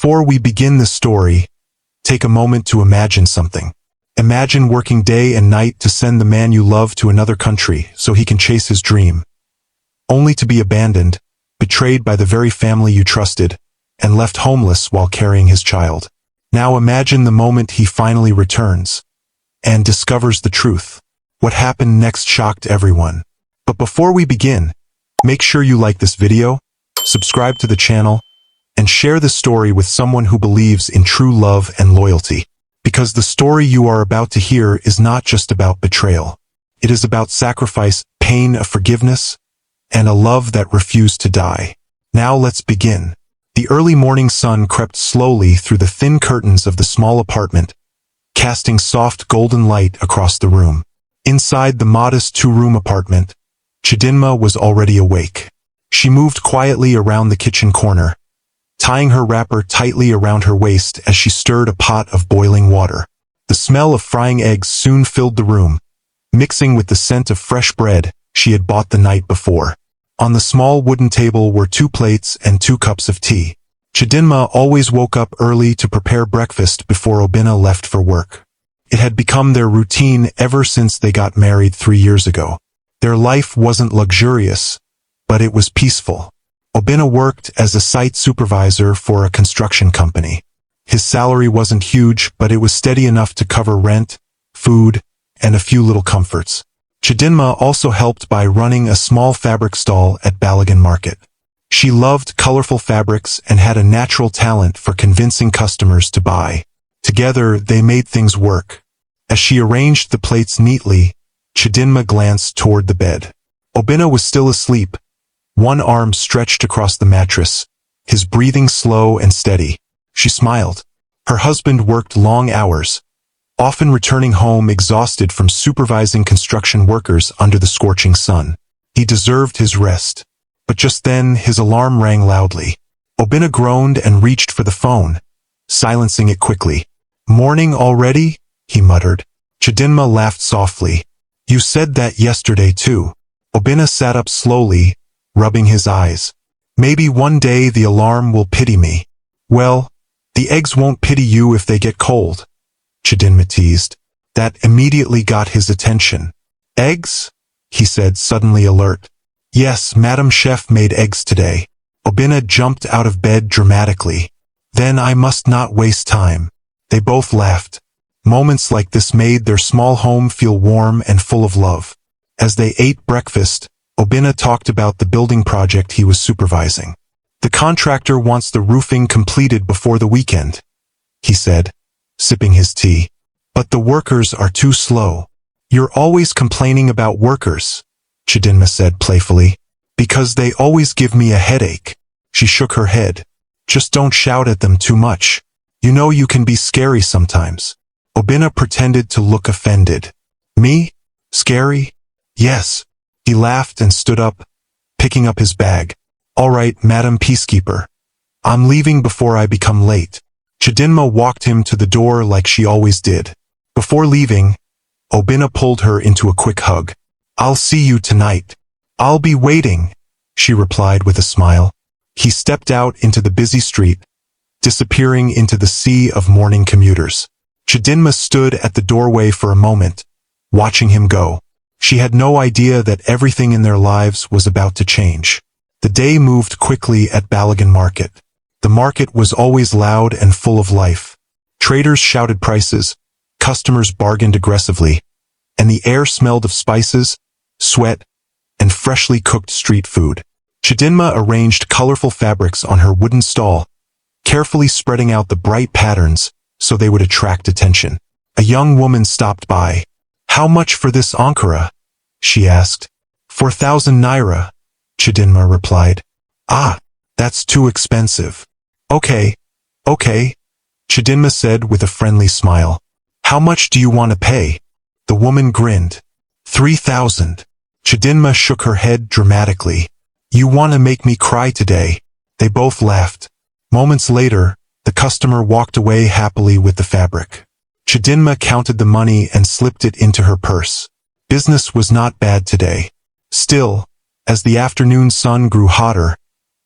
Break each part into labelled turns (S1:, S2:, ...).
S1: before we begin the story, take a moment to imagine something. Imagine working day and night to send the man you love to another country so he can chase his dream, only to be abandoned, betrayed by the very family you trusted, and left homeless while carrying his child. Now imagine the moment he finally returns and discovers the truth. What happened next shocked everyone. But before we begin, make sure you like this video, subscribe to the channel, and share the story with someone who believes in true love and loyalty. Because the story you are about to hear is not just about betrayal. It is about sacrifice, pain of forgiveness, and a love that refused to die. Now let's begin. The early morning sun crept slowly through the thin curtains of the small apartment, casting soft golden light across the room. Inside the modest two-room apartment, Chidinma was already awake. She moved quietly around the kitchen corner, tying her wrapper tightly around her waist as she stirred a pot of boiling water. The smell of frying eggs soon filled the room, mixing with the scent of fresh bread she had bought the night before. On the small wooden table were 2 plates and 2 cups of tea. Chidinma always woke up early to prepare breakfast before Obina left for work. It had become their routine ever since they got married 3 years ago. Their life wasn't luxurious, but it was peaceful. Obina worked as a site supervisor for a construction company. His salary wasn't huge, but it was steady enough to cover rent, food, and a few little comforts. Chidinma also helped by running a small fabric stall at Balagan Market. She loved colorful fabrics and had a natural talent for convincing customers to buy. Together, they made things work. As she arranged the plates neatly, Chidinma glanced toward the bed. Obina was still asleep, one arm stretched across the mattress, his breathing slow and steady. She smiled. Her husband worked long hours, often returning home exhausted from supervising construction workers under the scorching sun. He deserved his rest. But just then, his alarm rang loudly. Obina groaned and reached for the phone, silencing it quickly. "Morning already?" he muttered. Chidinma laughed softly. "You said that yesterday too." Obina sat up slowly, rubbing his eyes. "Maybe one day the alarm will pity me." "Well, the eggs won't pity you if they get cold," Chidinma teased. That immediately got his attention. "Eggs?" he said, suddenly alert. "Yes, Madam Chef made eggs today." Obina jumped out of bed dramatically. "Then I must not waste time." They both laughed. Moments like this made their small home feel warm and full of love. As they ate breakfast, Obina talked about the building project he was supervising. "The contractor wants the roofing completed before the weekend," he said, sipping his tea. "But the workers are too slow." "You're always complaining about workers," Chidinma said playfully. "Because they always give me a headache." She shook her head. "Just don't shout at them too much. You know you can be scary sometimes." Obina pretended to look offended. "Me? Scary?" "Yes." He laughed and stood up, picking up his bag. "All right, Madam Peacekeeper. I'm leaving before I become late." Chidinma walked him to the door like she always did. Before leaving, Obina pulled her into a quick hug. "I'll see you tonight." "I'll be waiting," she replied with a smile. He stepped out into the busy street, disappearing into the sea of morning commuters. Chidinma stood at the doorway for a moment, watching him go. She had no idea that everything in their lives was about to change. The day moved quickly at Balagan Market. The market was always loud and full of life. Traders shouted prices, customers bargained aggressively, and the air smelled of spices, sweat, and freshly cooked street food. Chidinma arranged colorful fabrics on her wooden stall, carefully spreading out the bright patterns so they would attract attention. A young woman stopped by. "How much for this ankara?" she asked. 4,000 naira, Chidinma replied. "Ah, that's too expensive." Okay, Chidinma said with a friendly smile. "How much do you want to pay?" The woman grinned. 3,000. Chidinma shook her head dramatically. "You want to make me cry today." They both laughed. Moments later, the customer walked away happily with the fabric. Chidinma counted the money and slipped it into her purse. Business was not bad today. Still, as the afternoon sun grew hotter,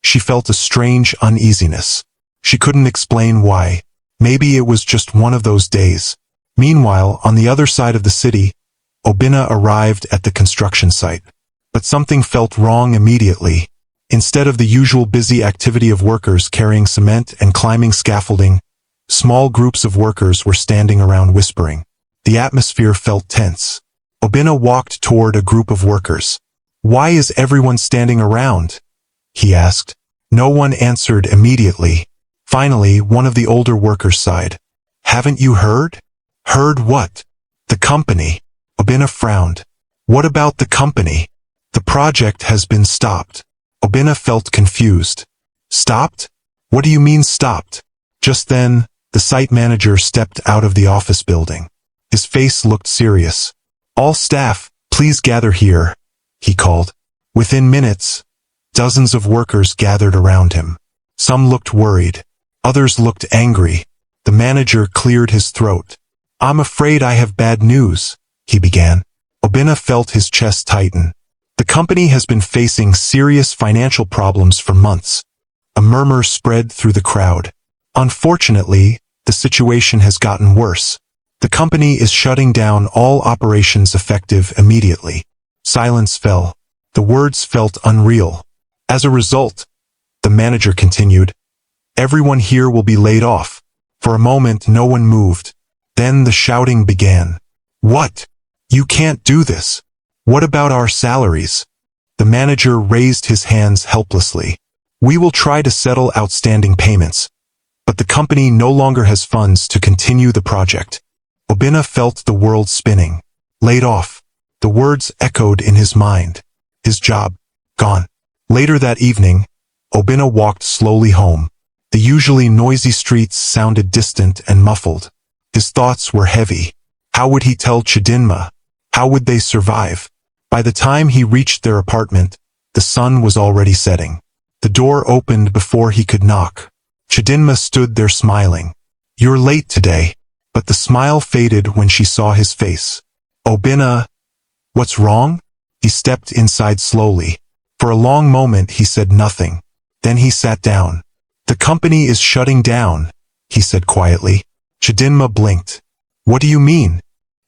S1: she felt a strange uneasiness. She couldn't explain why. Maybe it was just one of those days. Meanwhile, on the other side of the city, Obinna arrived at the construction site. But something felt wrong immediately. Instead of the usual busy activity of workers carrying cement and climbing scaffolding, small groups of workers were standing around whispering. The atmosphere felt tense. Obinna walked toward a group of workers. "Why is everyone standing around?" he asked. No one answered immediately. Finally, one of the older workers sighed. "Haven't you heard?" "Heard what?" "The company." Obinna frowned. "What about the company?" "The project has been stopped." Obinna felt confused. "Stopped? What do you mean stopped?" Just then, the site manager stepped out of the office building. His face looked serious. "All staff, please gather here," he called. Within minutes, dozens of workers gathered around him. Some looked worried. Others looked angry. The manager cleared his throat. "I'm afraid I have bad news," he began. Obinna felt his chest tighten. The company has been facing serious financial problems for months. A murmur spread through the crowd. Unfortunately, the situation has gotten worse. The company is shutting down all operations effective immediately. Silence fell. The words felt unreal. As a result, the manager continued, "Everyone here will be laid off." For a moment, no one moved. Then the shouting began. "What? You can't do this. What about our salaries?" The manager raised his hands helplessly. "We will try to settle outstanding payments, but the company no longer has funds to continue the project." Obinna felt the world spinning. Laid off. The words echoed in his mind. His job, gone. Later that evening, Obinna walked slowly home. The usually noisy streets sounded distant and muffled. His thoughts were heavy. How would he tell Chidinma? How would they survive? By the time he reached their apartment, the sun was already setting. The door opened before he could knock. Chidinma stood there smiling. "You're late today." But the smile faded when she saw his face. "Obinna, what's wrong?" He stepped inside slowly. For a long moment he said nothing. Then he sat down. "The company is shutting down," he said quietly. Chidinma blinked. "What do you mean?"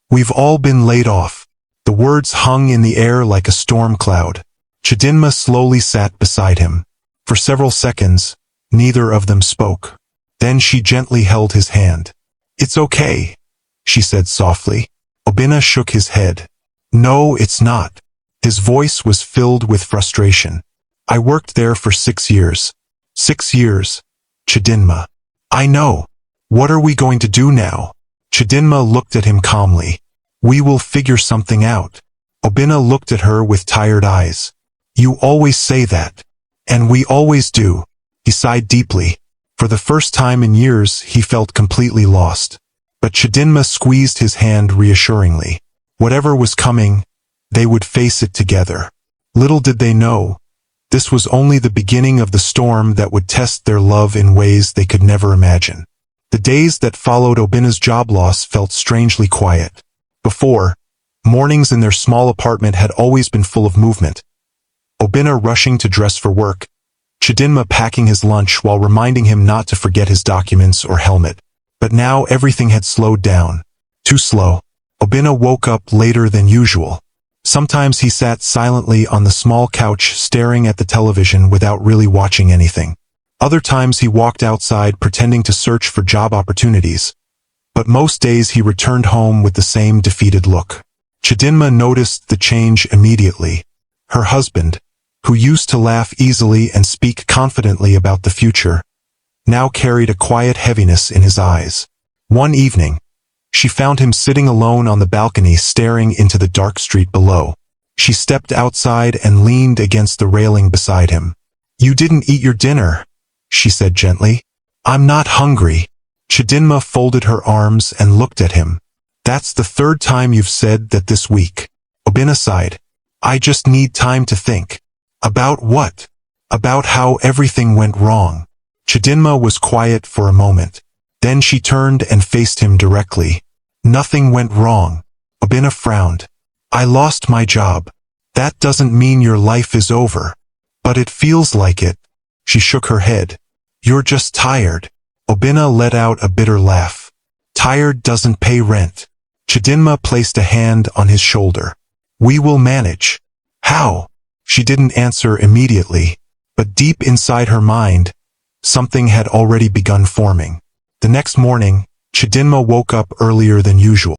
S1: "We've all been laid off." The words hung in the air like a storm cloud. Chidinma slowly sat beside him. For several seconds, neither of them spoke. Then she gently held his hand. "It's okay," she said softly. Obinna shook his head. "No, it's not." His voice was filled with frustration. "I worked there for 6 years. 6 years. Chidinma." "I know. What are we going to do now?" Chidinma looked at him calmly. "We will figure something out." Obinna looked at her with tired eyes. "You always say that. And we always do." He sighed deeply. For the first time in years, he felt completely lost. But Chidinma squeezed his hand reassuringly. Whatever was coming, they would face it together. Little did they know, this was only the beginning of the storm that would test their love in ways they could never imagine. The days that followed Obinna's job loss felt strangely quiet. Before, mornings in their small apartment had always been full of movement. Obinna rushing to dress for work, Chidinma packing his lunch while reminding him not to forget his documents or helmet. But now everything had slowed down. Too slow. Obinna woke up later than usual. Sometimes he sat silently on the small couch staring at the television without really watching anything. Other times he walked outside pretending to search for job opportunities. But most days he returned home with the same defeated look. Chidinma noticed the change immediately. Her husband, who used to laugh easily and speak confidently about the future, now carried a quiet heaviness in his eyes. One evening, she found him sitting alone on the balcony staring into the dark street below. She stepped outside and leaned against the railing beside him. "You didn't eat your dinner," she said gently. "I'm not hungry." Chidinma folded her arms and looked at him. "That's the 3rd time you've said that this week." Obinna sighed. "I just need time to think." "About what?" "About how everything went wrong." Chidinma was quiet for a moment. Then she turned and faced him directly. "Nothing went wrong." Obinna frowned. "I lost my job. That doesn't mean your life is over. But it feels like it." She shook her head. "You're just tired." Obinna let out a bitter laugh. Tired doesn't pay rent. Chidinma placed a hand on his shoulder. We will manage. How? She didn't answer immediately, but deep inside her mind, something had already begun forming. The next morning, Chidinma woke up earlier than usual.